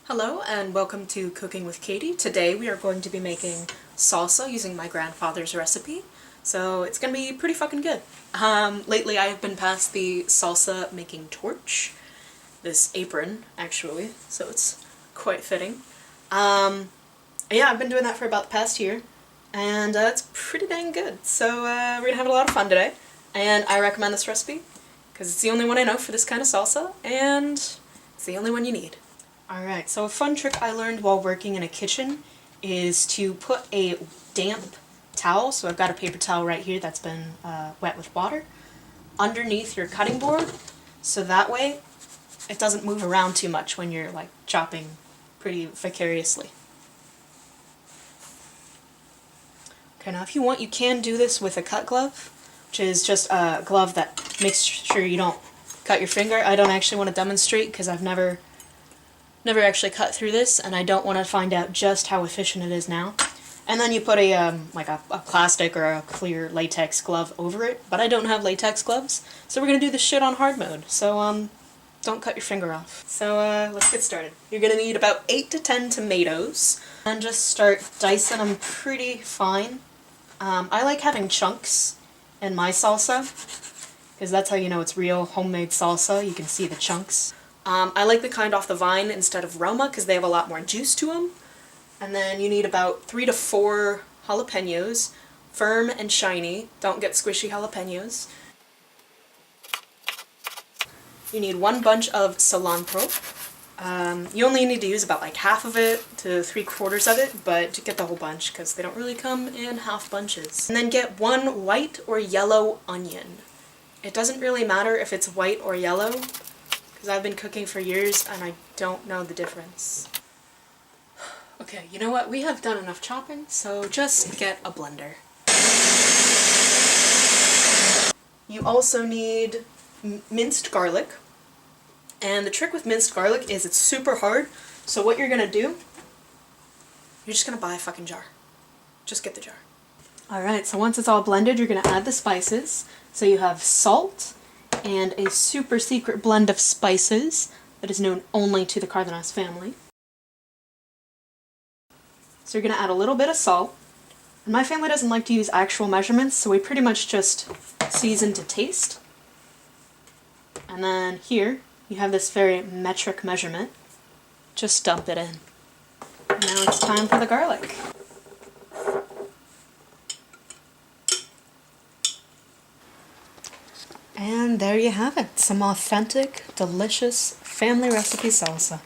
Hello and welcome to Cooking with Katie. Today we are going to be making salsa using my grandfather's recipe. So it's gonna be pretty fucking good. Lately I have been past the salsa making torch, this apron actually, so it's quite fitting. Yeah, I've been doing that for about the past year and it's pretty dang good. So we're gonna have a lot of fun today and I recommend this recipe because it's the only one I know for this kind of salsa and it's the only one you need. Alright, so a fun trick I learned while working in a kitchen is to put a damp towel, so I've got a paper towel right here that's been wet with water, underneath your cutting board, so that way it doesn't move around too much when you're like chopping pretty vicariously. Okay, now if you want you can do this with a cut glove, which is just a glove that makes sure you don't cut your finger. I don't actually want to demonstrate because I've never actually cut through this, and I don't want to find out just how efficient it is now. And then you put a plastic or a clear latex glove over it, but I don't have latex gloves, so we're gonna do this shit on hard mode. So don't cut your finger off. So let's get started. You're gonna need about 8 to 10 tomatoes, and just start dicing them pretty fine. I like having chunks in my salsa, because that's how you know it's real homemade salsa. You can see the chunks. I like the kind off the vine instead of Roma because they have a lot more juice to them. And then you need about 3 to 4 jalapenos, firm and shiny. Don't get squishy jalapenos. You need 1 bunch of cilantro. You only need to use about like half of it to 3/4 of it, but to get the whole bunch because they don't really come in half bunches. And then get 1 white or yellow onion. It doesn't really matter if it's white or yellow, because I've been cooking for years and I don't know the difference. Okay, you know what? We have done enough chopping, so just get a blender. You also need minced garlic. And the trick with minced garlic is it's super hard, so what you're gonna do, you're just gonna buy a fucking jar. Just get the jar. Alright, so once it's all blended, you're gonna add the spices. So you have salt, and a super secret blend of spices that is known only to the Cardenas family. So you're going to add a little bit of salt. And my family doesn't like to use actual measurements, so we pretty much just season to taste. And then here, you have this very metric measurement. Just dump it in. And now it's time for the garlic. And there you have it, some authentic, delicious, family recipe salsa.